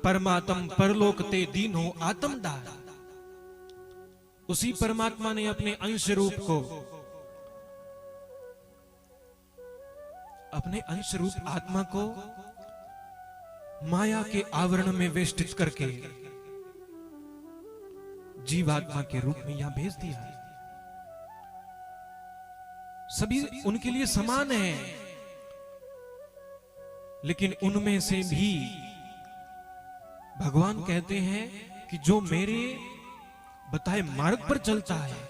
परमात्म परलोक ते दीनो आत्म दार। उसी परमात्मा ने अपने अंश रूप को, अपने अंश रूप आत्मा को माया के आवरण में वेष्टित करके जीवात्मा के रूप में यहां भेज दिया है। सभी उनके लिए समान है, लेकिन उनमें से भी भगवान कहते हैं कि जो मेरे बताए मार्ग पर चलता है,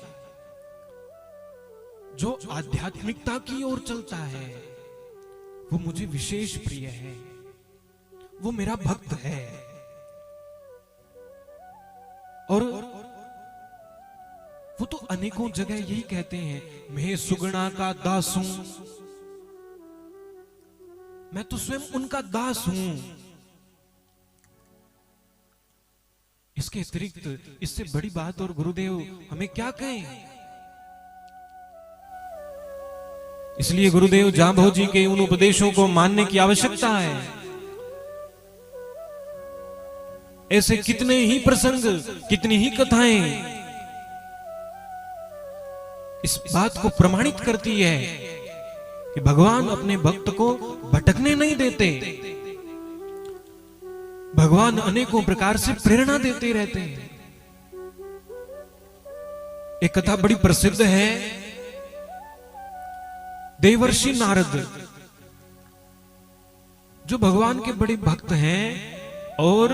जो आध्यात्मिकता की ओर चलता है, वो मुझे विशेष प्रिय है, वो मेरा भक्त है। और वो तो अनेकों जगह यही कहते हैं, मैं सुगुणा का दास हूं, मैं तो स्वयं उनका दास हूं। इसके अतिरिक्त इससे बड़ी बात और गुरुदेव हमें क्या कहें। इसलिए गुरुदेव जांभो जी के उन उपदेशों को मानने की आवश्यकता है। ऐसे कितने ही प्रसंग, कितनी ही कथाएं इस बात को प्रमाणित करती है कि भगवान अपने भक्त को भटकने नहीं देते। भगवान अनेकों प्रकार से प्रेरणा देते रहते हैं। एक कथा बड़ी प्रसिद्ध है, देवर्षि नारद जो भगवान के बड़े भक्त हैं, और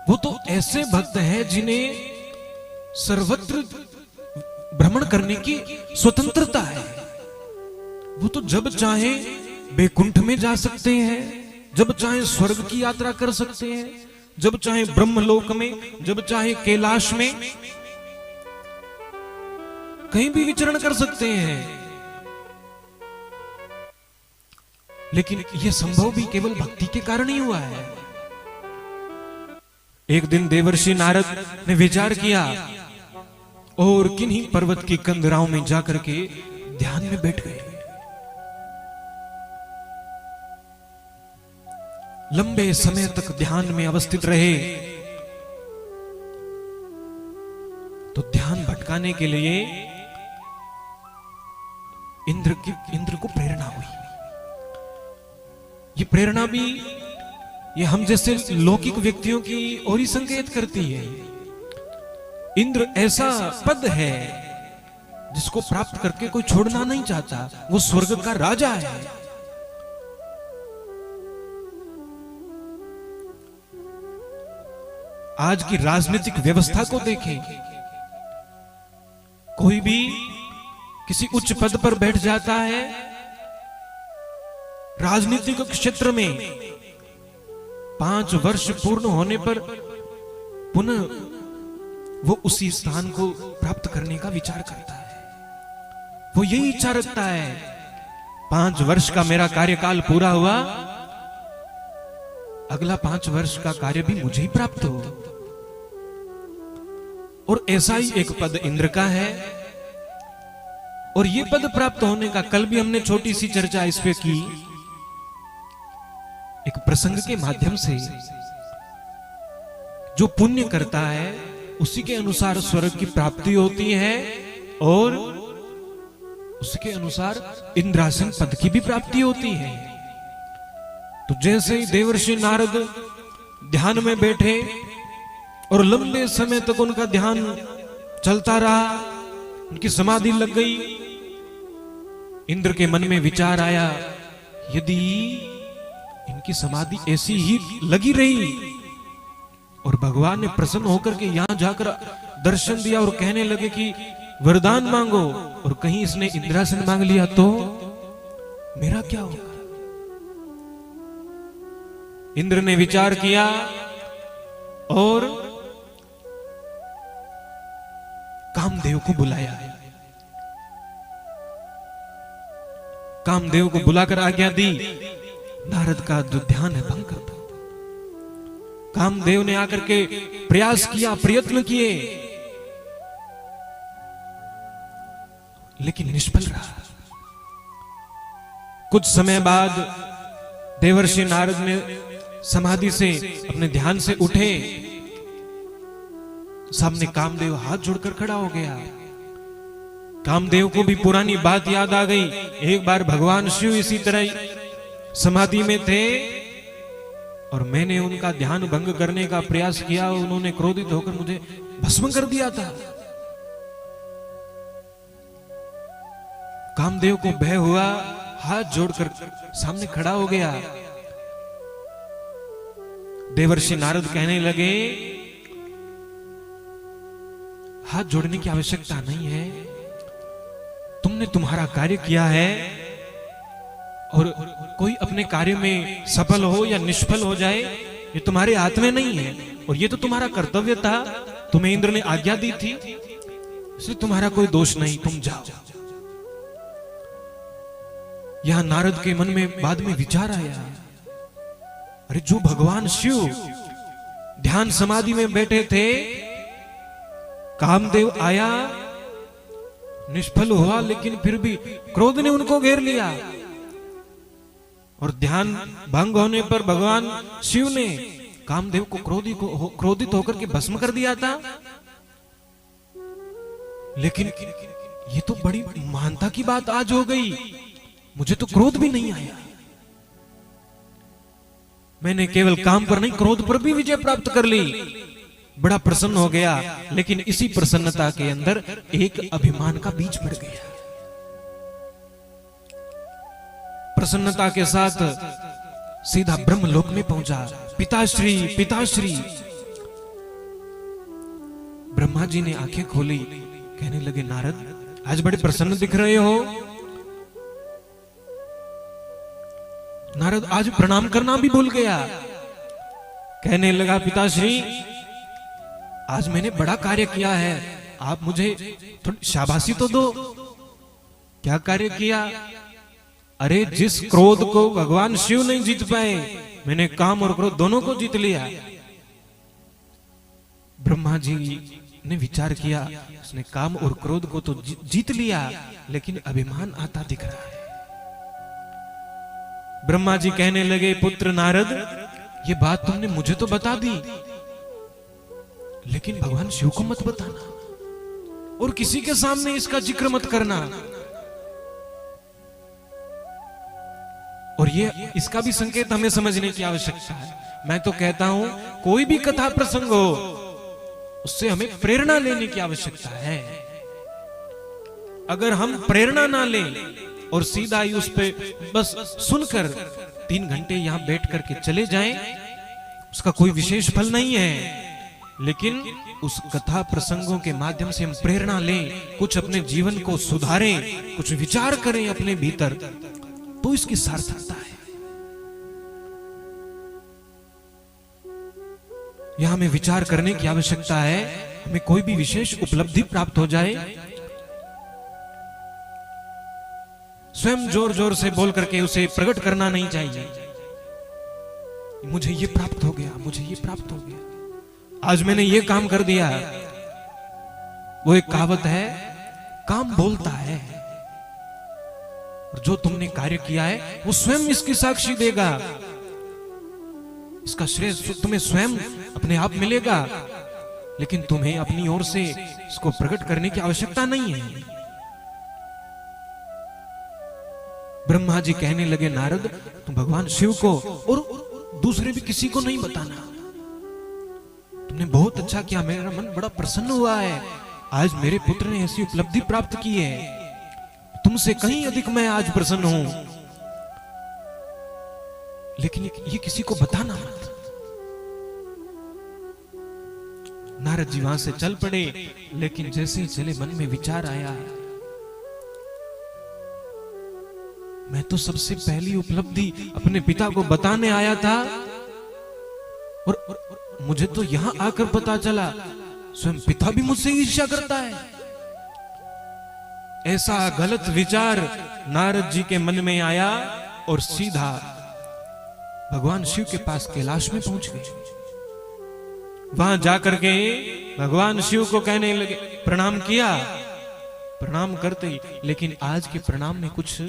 वो तो ऐसे भक्त हैं जिन्हें सर्वत्र भ्रमण करने की स्वतंत्रता है। वो तो जब चाहे बैकुंठ में जा सकते हैं, जब चाहे स्वर्ग की यात्रा कर सकते हैं, जब चाहे ब्रह्मलोक में, जब चाहे कैलाश में, कहीं भी विचरण कर सकते हैं। लेकिन यह संभव भी केवल भक्ति के कारण ही हुआ है। एक दिन देवर्षि नारद ने विचार किया और किन्हीं पर्वत की कंदराओं में जाकर के ध्यान में बैठ गए। लंबे समय तक ध्यान में अवस्थित रहे। तो ध्यान भटकाने के लिए इंद्र को प्रेरणा हुई। ये प्रेरणा भी ये हम जैसे लौकिक व्यक्तियों की ओर ही संकेत करती है। इंद्र ऐसा पद है जिसको प्राप्त करके कोई छोड़ना नहीं चाहता। वो स्वर्ग का राजा है। आज की राजनीतिक व्यवस्था को देखें, कोई भी किसी उच्च पद पर बैठ जाता है, राजनीतिक क्षेत्र में 5 वर्ष पूर्ण होने पर पुनः वो उसी स्थान को प्राप्त करने का विचार करता है। वो यही इच्छा रखता है, 5 वर्ष का मेरा कार्यकाल पूरा हुआ, अगला 5 वर्ष का कार्य भी मुझे ही प्राप्त हो। और ऐसा ही एक पद इंद्र का है। और ये पद प्राप्त होने का कल भी हमने छोटी सी चर्चा इस पे की, एक प्रसंग के माध्यम से। जो पुण्य करता है उसी के अनुसार स्वर्ग की प्राप्ति होती है, और उसके अनुसार इंद्रासन पद की भी प्राप्ति होती है। तो जैसे ही देवर्षि नारद ध्यान में बैठे और लंबे समय तक उनका ध्यान चलता रहा, उनकी समाधि लग गई, इंद्र के मन में विचार आया, यदि इनकी समाधि ऐसी ही लगी रही और भगवान ने प्रसन्न होकर के यहां जाकर दर्शन दिया और कहने लगे कि वरदान मांगो, और कहीं इसने इंद्रासन मांग लिया तो मेरा क्या होगा। इंद्र ने विचार किया और कामदेव को बुलाया। कामदेव को बुलाकर आज्ञा दी, नारद का जो ध्यान है भंग कर दो। कामदेव ने आकर के प्रयास किया, प्रयत्न किए, लेकिन निष्फल रहा। कुछ समय बाद देवर्षि नारद ने समाधि से अपने ध्यान से उठे, सामने कामदेव हाथ जोड़कर खड़ा हो गया। कामदेव को भी पुरानी बात याद आ गई। एक बार भगवान शिव इसी तरह समाधि में थे और मैंने उनका ध्यान भंग करने का प्रयास किया, उन्होंने क्रोधित होकर मुझे भस्म कर दिया था। कामदेव को भय हुआ, हाथ जोड़कर सामने खड़ा हो गया। देवर्षि नारद कहने लगे, हाथ जोड़ने की आवश्यकता नहीं है, तुमने तुम्हारा कार्य किया है और कोई अपने कार्य में सफल हो या निष्फल हो जाए ये तुम्हारे हाथ में नहीं है, और ये तो तुम्हारा कर्तव्य था, तुम्हें इंद्र ने आज्ञा दी थी, इसलिए तुम्हारा कोई दोष नहीं, तुम जाओ। यहां नारद के मन में बाद में विचार आया, अरे जो भगवान शिव ध्यान समाधि में बैठे थे, कामदेव आया, निष्फल हुआ, लेकिन फिर भी क्रोध ने उनको घेर लिया और ध्यान भंग होने पर भगवान शिव ने कामदेव को क्रोधित होकर के भस्म कर दिया था। लेकिन ये तो बड़ी महानता की बात आज हो गई, मुझे तो क्रोध भी नहीं आया, मैंने केवल काम पर नहीं क्रोध पर भी विजय प्राप्त कर ली, बड़ा प्रसन्न हो गया। लेकिन इसी प्रसन्नता के अंदर एक अभिमान का बीज पड़ गया। प्रसन्नता के साथ सीधा ब्रह्मलोक में पहुंचा। पिताश्री पिताश्री, ब्रह्मा जी ने आंखें खोली, कहने लगे, नारद आज बड़े प्रसन्न दिख रहे हो। नारद आज प्रणाम करना भी भूल गया, कहने लगा, पिताश्री आज मैंने बड़ा कार्य किया है, आप मुझे थोड़ी शाबाशी तो दो। क्या कार्य किया? अरे जिस क्रोध को भगवान शिव नहीं जीत पाए, मैंने काम और क्रोध दोनों को जीत लिया। ब्रह्मा जी ने विचार किया, उसने काम और क्रोध को तो जीत लिया, लेकिन अभिमान आता दिख रहा है। ब्रह्मा जी कहने लगे, पुत्र नारद, ये बात तुमने मुझे तो बता दी, लेकिन भगवान शिव को मत बताना और किसी के सामने इसका जिक्र मत करना। और ये इसका भी संकेत हमें समझने की आवश्यकता है। मैं तो कहता हूं, कोई भी कथा प्रसंग हो, उससे हमें प्रेरणा लेने की आवश्यकता है। अगर हम प्रेरणा ना लें और सीधा ही उस पे बस सुनकर 3 घंटे यहां बैठ करके चले जाएं, उसका कोई विशेष फल नहीं है। लेकिन उस कथा प्रसंगों के माध्यम से हम प्रेरणा लें, कुछ अपने जीवन को सुधारें, कुछ विचार करें अपने भीतर, तो इसकी सार्थकता है। यहां हमें विचार करने की आवश्यकता है। हमें कोई भी विशेष उपलब्धि प्राप्त हो जाए, स्वयं जोर जोर से बोल करके उसे प्रकट करना नहीं चाहिए। मुझे ये प्राप्त हो गया, मुझे ये प्राप्त हो गया, आज मैंने ये काम कर दिया। वो एक कहावत है, काम बोलता है, और जो तुमने कार्य किया है वो स्वयं इसकी साक्षी देगा। इसका श्रेय तुम्हें स्वयं अपने आप मिलेगा, लेकिन तुम्हें अपनी ओर से इसको प्रकट करने की आवश्यकता नहीं है। ब्रह्मा जी कहने लगे, नारद तुम भगवान शिव को और दूसरे भी किसी को नहीं बताना। तुमने बहुत अच्छा किया, मेरा मन बड़ा प्रसन्न हुआ है। आज मेरे पुत्र ने ऐसी उपलब्धि प्राप्त की है, तुमसे कहीं अधिक मैं आज प्रसन्न हूं, लेकिन ये किसी को बताना मत। नारद जी वहां से चल पड़े, लेकिन जैसे ही चले मन में विचार आया, मैं तो सबसे पहली उपलब्धि अपने पिता को बताने आया था, और मुझे तो यहां आकर पता चला स्वयं पिता भी मुझसे ईर्ष्या करता है। ऐसा गलत विचार नारद जी के मन में आया और सीधा भगवान शिव के पास कैलाश में पहुंच गए। वहां जाकर के भगवान शिव को कहने लगे, प्रणाम किया। प्रणाम करते ही, लेकिन आज के प्रणाम में कुछ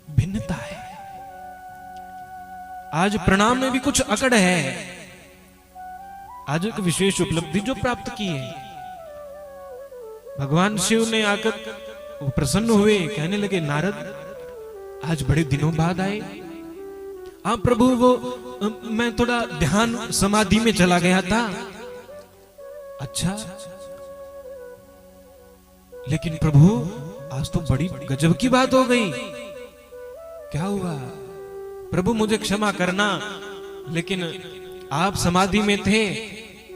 भिन्नता है। आज प्रणाम में भी कुछ अकड़ है। आज एक विशेष उपलब्धि जो प्राप्त की है, भगवान शिव ने आकर प्रसन्न हुए, कहने लगे नारद आज बड़े दिनों बाद आए। हाँ प्रभु, वो मैं थोड़ा ध्यान समाधि में चला गया था। अच्छा, लेकिन प्रभु आज तो बड़ी गजब की बात हो गई। क्या हुआ? प्रभु मुझे क्षमा करना, लेकिन आप समाधि में थे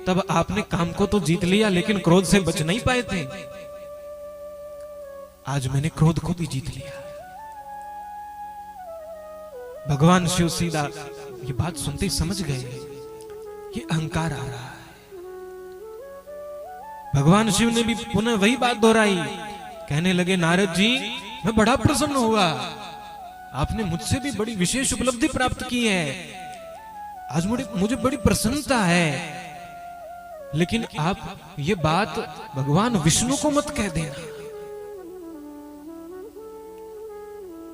तब आपने काम को तो जीत लिया, लेकिन क्रोध से बच नहीं पाए थे। आज मैंने क्रोध को भी जीत लिया। भगवान शिव सीधा ये बात सुनते ही समझ गए कि अहंकार आ रहा है। भगवान शिव ने भी पुनः वही बात दोहराई, कहने लगे नारद जी मैं बड़ा प्रसन्न हुआ, आपने मुझसे भी बड़ी विशेष उपलब्धि प्राप्त की है। आज मुझे बड़ी प्रसन्नता है, लेकिन आप ये बात भगवान विष्णु को मत कह देना।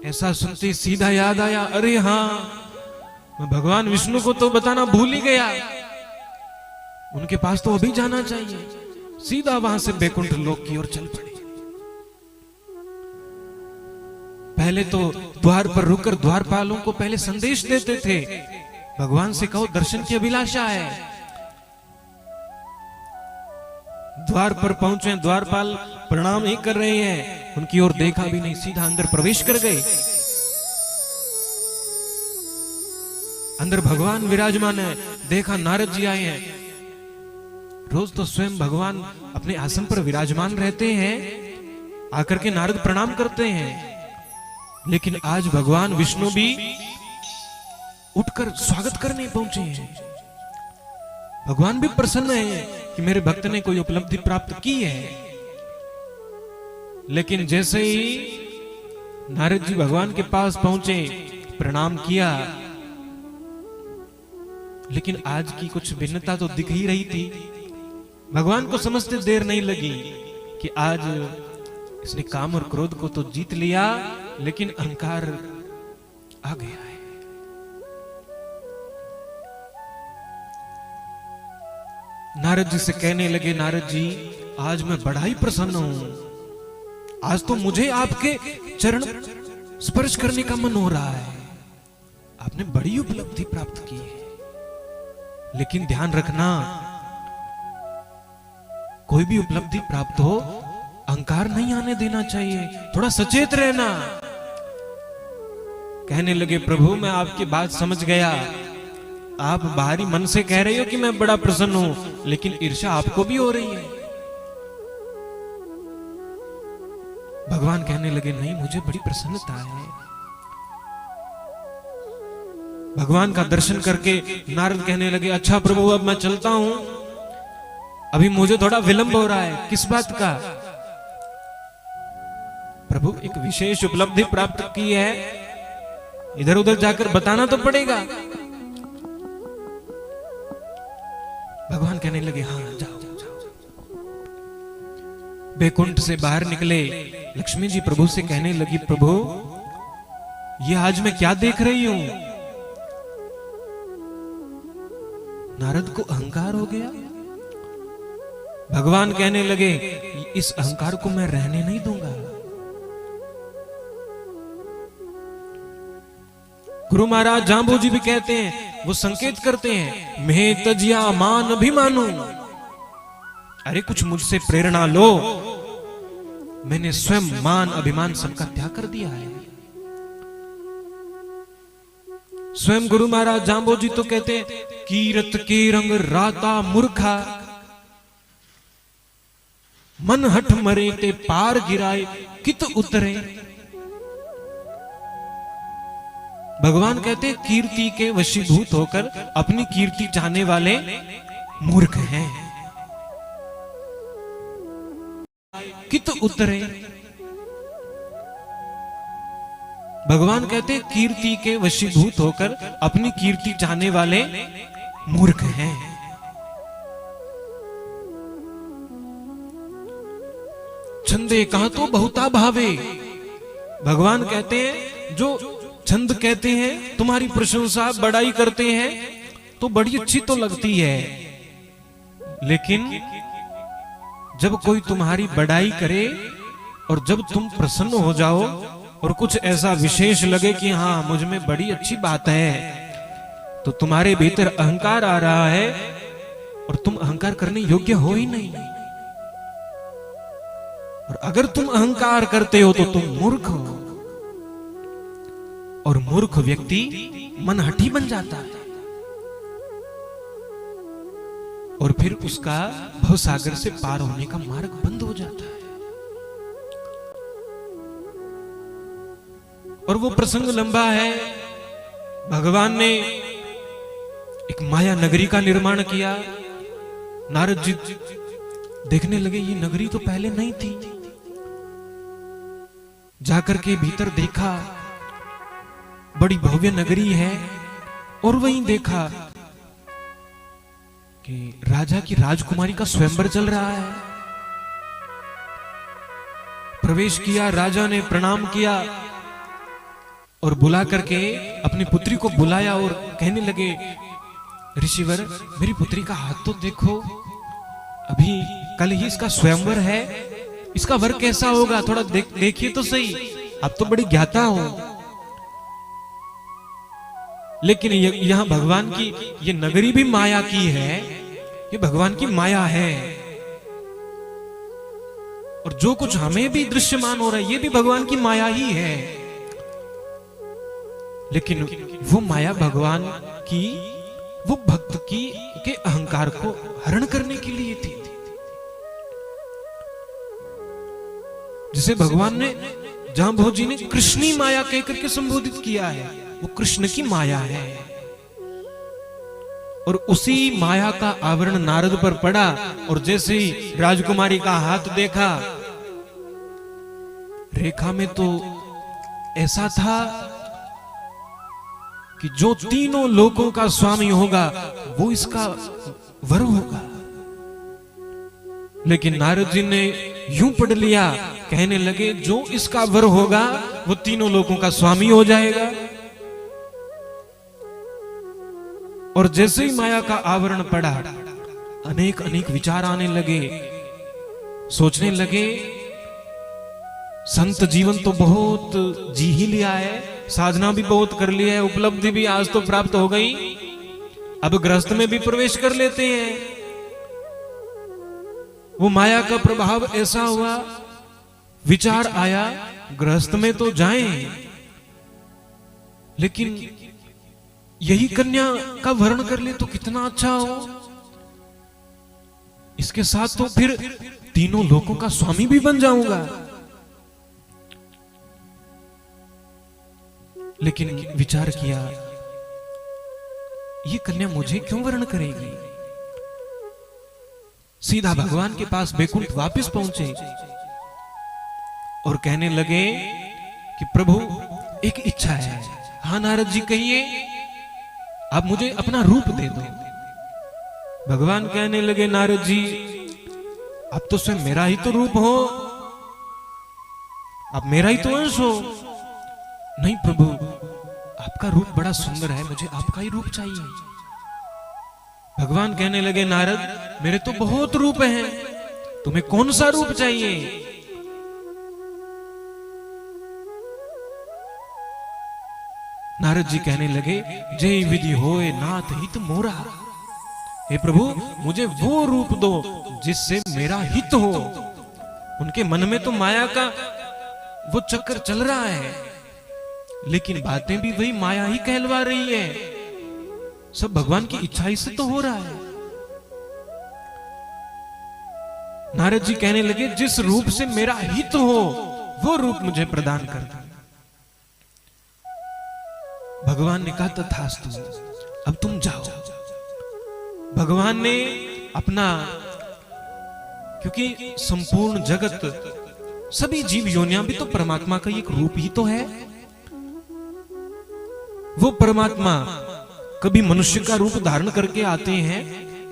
ऐसा सुनते सीधा याद आया, अरे हाँ, मैं भगवान विष्णु को तो बताना भूल ही गया। उनके पास तो अभी जाना चाहिए। सीधा वहां से बैकुंठ लोक की ओर चल पड़े। पहले तो द्वार पर रुककर द्वारपालों को पहले संदेश देते थे, भगवान से कहो दर्शन की अभिलाषा है। द्वार पर पहुंचे, द्वारपाल प्रणाम ही कर रहे हैं, उनकी ओर देखा भी नहीं, सीधा अंदर प्रवेश कर गए। अंदर भगवान विराजमान है, देखा नारद जी आए हैं। रोज तो स्वयं भगवान अपने आसन पर विराजमान रहते हैं, आकर के नारद प्रणाम करते हैं, लेकिन आज भगवान विष्णु भी उठकर स्वागत करने पहुंचे हैं। भगवान भी प्रसन्न है कि मेरे भक्त ने कोई उपलब्धि प्राप्त की है। लेकिन जैसे ही नारद जी भगवान के पास पहुंचे, प्रणाम किया, लेकिन आज की कुछ भिन्नता तो दिख ही रही थी। भगवान को समझते देर नहीं लगी कि आज इसने काम और क्रोध को तो जीत लिया, लेकिन अहंकार आ गया है। नारद जी से कहने लगे, नारद जी आज मैं बड़ा ही प्रसन्न हूं। आज तो मुझे आपके चरण स्पर्श करने का मन हो रहा है। आपने बड़ी उपलब्धि प्राप्त की है, लेकिन ध्यान रखना, कोई भी उपलब्धि प्राप्त हो अहंकार नहीं आने देना चाहिए, थोड़ा सचेत रहना। कहने लगे प्रभु मैं आपकी बात समझ गया, आप बाहरी मन से कह रहे हो कि मैं बड़ा प्रसन्न हूं, लेकिन ईर्ष्या आपको भी हो रही है। भगवान कहने लगे नहीं, मुझे बड़ी प्रसन्नता है। भगवान का दर्शन करके नारद कहने लगे, अच्छा प्रभु अब मैं चलता हूं, अभी मुझे थोड़ा विलंब हो रहा है। किस बात का? प्रभु एक विशेष उपलब्धि प्राप्त की है, इधर उधर जाकर बताना तो पड़ेगा। भगवान कहने लगे हाँ जाओ जाओ। बैकुंठ से बाहर निकले, लक्ष्मी जी प्रभु से कहने लगी, प्रभु ये आज मैं क्या देख रही हूं? नारद को अहंकार हो गया। भगवान कहने लगे, इस अहंकार को मैं रहने नहीं दूंगा। गुरु महाराज जांबू जी भी कहते हैं, वो संकेत करते हैं, मैं तजिया मान अभिमानू। अरे कुछ मुझसे प्रेरणा लो, मैंने स्वयं मान अभिमान सबका त्याग कर दिया है। स्वयं गुरु महाराज जांबू जी तो कहते हैं, कीरत के रंग राता मूर्खा, मन हठ मरे ते पार गिराए कित उतरे। भगवान कहते कीर्ति के वशीभूत होकर अपनी कीर्ति चाहने वाले मूर्ख हैं। कित उतरे। भगवान कहते कीर्ति के वशीभूत होकर अपनी कीर्ति चाहने वाले मूर्ख हैं। छंदे कहां तो बहुता भावे। भगवान कहते हैं जो छंद कहते हैं, तुम्हारी प्रशंसा बड़ाई करते हैं तो बड़ी अच्छी तो लगती है, लेकिन जब कोई तुम्हारी बड़ाई करे और जब तुम प्रसन्न हो जाओ और कुछ ऐसा विशेष लगे कि हाँ मुझ में बड़ी अच्छी बात है, तो तुम्हारे भीतर अहंकार आ रहा है और तुम अहंकार करने योग्य हो ही नहीं। और अगर तुम अहंकार करते हो तो तुम मूर्ख हो, और मूर्ख व्यक्ति मनहठी बन जाता है और फिर उसका भवसागर से पार होने का मार्ग बंद हो जाता है। और वो प्रसंग लंबा है। भगवान ने एक माया नगरी का निर्माण किया। नारद जी देखने लगे ये नगरी तो पहले नहीं थी। जाकर के भीतर देखा, बड़ी भव्य नगरी है, और वहीं देखा कि राजा की राजकुमारी का स्वयंवर चल रहा है। प्रवेश किया, राजा ने प्रणाम किया और बुला करके अपनी पुत्री को बुलाया और कहने लगे, ऋषिवर मेरी पुत्री का हाथ तो देखो, अभी कल ही इसका स्वयंवर है, इसका वर कैसा होगा थोड़ा देखिए तो सही, आप तो बड़ी ज्ञाता हो। लेकिन यहां भगवान की ये नगरी भी माया की है, ये भगवान की माया है, और जो कुछ हमें भी दृश्यमान हो रहा है ये भी भगवान की माया ही है। लेकिन वो माया भगवान की, वो भक्त की के अहंकार को हरण करने के लिए थी। जिसे भगवान ने जांबवत जी ने कृष्णी माया कहकर के संबोधित किया है, वो कृष्ण की माया है। और उसी माया का आवरण नारद पर पड़ा, और जैसे ही राजकुमारी का हाथ देखा, रेखा में तो ऐसा था कि जो तीनों लोकों का स्वामी होगा वो इसका वर होगा। लेकिन नारद जी ने यूं पढ़ लिया, कहने लगे जो इसका वर होगा वो तीनों लोकों का स्वामी हो जाएगा। और जैसे ही माया का आवरण पड़ा, अनेक अनेक विचार आने लगे। सोचने लगे संत जीवन तो बहुत जी ही लिया है, साधना भी बहुत कर लिया है, उपलब्धि भी आज तो प्राप्त हो गई, अब गृहस्थ में भी प्रवेश कर लेते हैं। वो माया का प्रभाव ऐसा हुआ, विचार आया गृहस्थ में तो जाएं, लेकिन यही कन्या का वर्ण कर ले तो कितना अच्छा हो। इसके साथ तो फिर तीनों लोकों का स्वामी भी बन जाऊंगा। लेकिन विचार किया, ये कन्या मुझे क्यों वर्ण करेगी। सीधा भगवान के पास बैकुंठ वापस पहुंचे और कहने लगे कि प्रभु एक इच्छा है। हाँ नारद जी कहिए, आप मुझे अपना रूप दे दो। भगवान कहने लगे, नारद जी आप तो स्वयं मेरा ही तो रूप हो, आप मेरा ही तो अंश हो। नहीं प्रभु, आपका रूप बड़ा सुंदर है, मुझे आपका ही रूप चाहिए। भगवान कहने लगे, नारद मेरे तो बहुत रूप हैं, तुम्हें कौन सा रूप चाहिए। नारद जी कहने लगे, जय विधि होए नाथ हित मोरा। हे प्रभु मुझे वो रूप दो जिससे मेरा हित हो। उनके मन में तो माया का वो चक्कर चल रहा है, लेकिन बातें भी वही माया ही कहलवा रही है, सब भगवान की इच्छा ही से तो हो रहा है। नारद जी कहने लगे, जिस रूप से मेरा हित हो वो रूप मुझे प्रदान कर दो। भगवान ने कहा तथास्तु, अब तुम जाओ। भगवान ने अपना, क्योंकि संपूर्ण जगत सभी जीव योनियां भी तो परमात्मा का एक रूप ही तो है। वो परमात्मा कभी मनुष्य का रूप धारण करके आते हैं,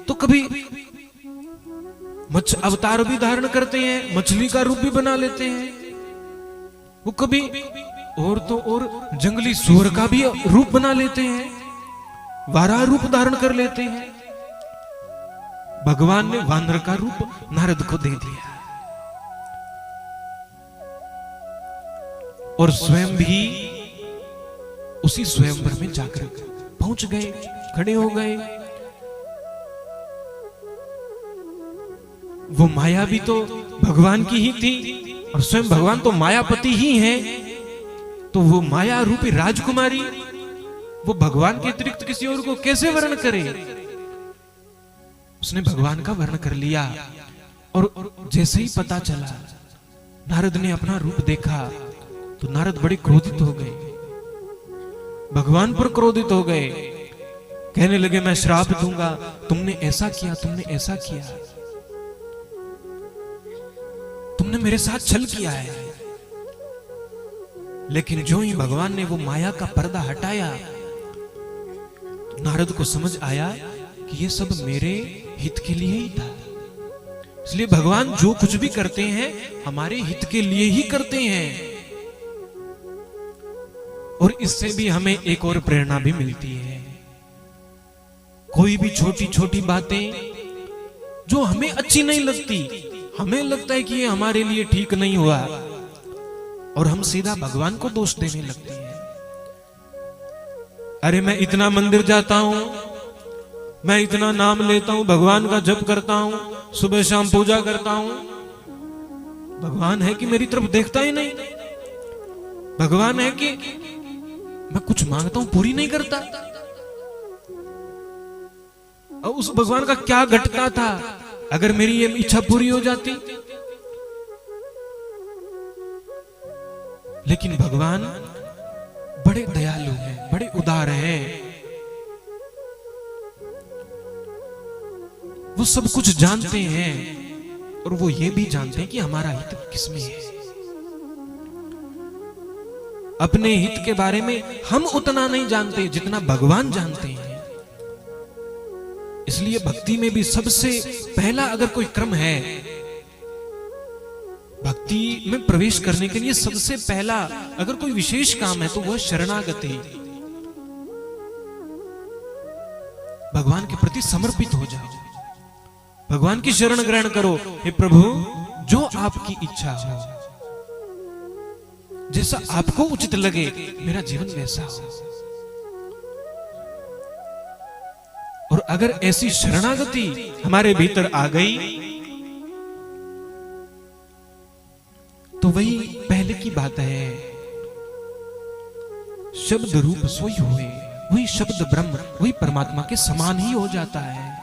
तो कभी मत्स्य अवतार भी धारण करते हैं, मछली का रूप भी बना लेते हैं। वो कभी और तो और जंगली सूअर का भी रूप बना लेते हैं, वाराह रूप धारण कर लेते हैं। भगवान ने वानर का रूप नारद को दे दिया और स्वयं भी उसी स्वयंवर में जाकर पहुंच गए, खड़े हो गए। वो माया भी तो भगवान की ही थी और स्वयं भगवान तो मायापति ही हैं। तो वो माया रूपी राजकुमारी वो भगवान के अतिरिक्त किसी और को कैसे वर्ण करे? उसने भगवान का वर्ण कर लिया। और जैसे ही पता चला, नारद ने अपना रूप देखा तो नारद बड़े क्रोधित हो गए, भगवान पर क्रोधित हो गए। कहने लगे मैं श्राप दूंगा, तुमने ऐसा किया, तुमने ऐसा किया, तुमने मेरे साथ छल किया है। लेकिन जो ही भगवान ने वो माया का पर्दा हटाया तो नारद को समझ आया कि ये सब मेरे हित के लिए ही था। इसलिए भगवान जो कुछ भी करते हैं हमारे हित के लिए ही करते हैं। और इससे भी हमें एक और प्रेरणा भी मिलती है। कोई भी छोटी छोटी बातें जो हमें अच्छी नहीं लगती, हमें लगता है कि ये हमारे लिए ठीक नहीं हुआ और हम सीधा भगवान को दोष देने लगते हैं। अरे मैं इतना मंदिर जाता हूं, मैं इतना नाम लेता हूं, भगवान का जप करता हूं, सुबह शाम पूजा करता हूं, भगवान है कि मेरी तरफ देखता ही नहीं? भगवान है कि मैं कुछ मांगता हूं पूरी नहीं करता? और उस भगवान का क्या घटता था अगर मेरी ये इच्छा पूरी हो जाती? लेकिन भगवान बड़े दयालु हैं, बड़े उदार हैं। वो सब कुछ जानते हैं और वो ये भी जानते हैं कि हमारा हित किसमें है। अपने हित के बारे में हम उतना नहीं जानते जितना भगवान जानते हैं। इसलिए भक्ति में भी सबसे पहला अगर कोई क्रम है, भक्ति में प्रवेश करने के लिए सबसे पहला अगर कोई विशेष काम है तो वह शरणागति, भगवान के प्रति समर्पित हो जाओ, भगवान की शरण ग्रहण करो। हे प्रभु, जो आपकी इच्छा हो, जैसा आपको उचित लगे, मेरा जीवन वैसा हो। और अगर ऐसी शरणागति हमारे भीतर आ गई तो वही पहले की बात है, शब्द रूप सोई हुए, वही शब्द ब्रह्म, वही परमात्मा के समान ही हो जाता है।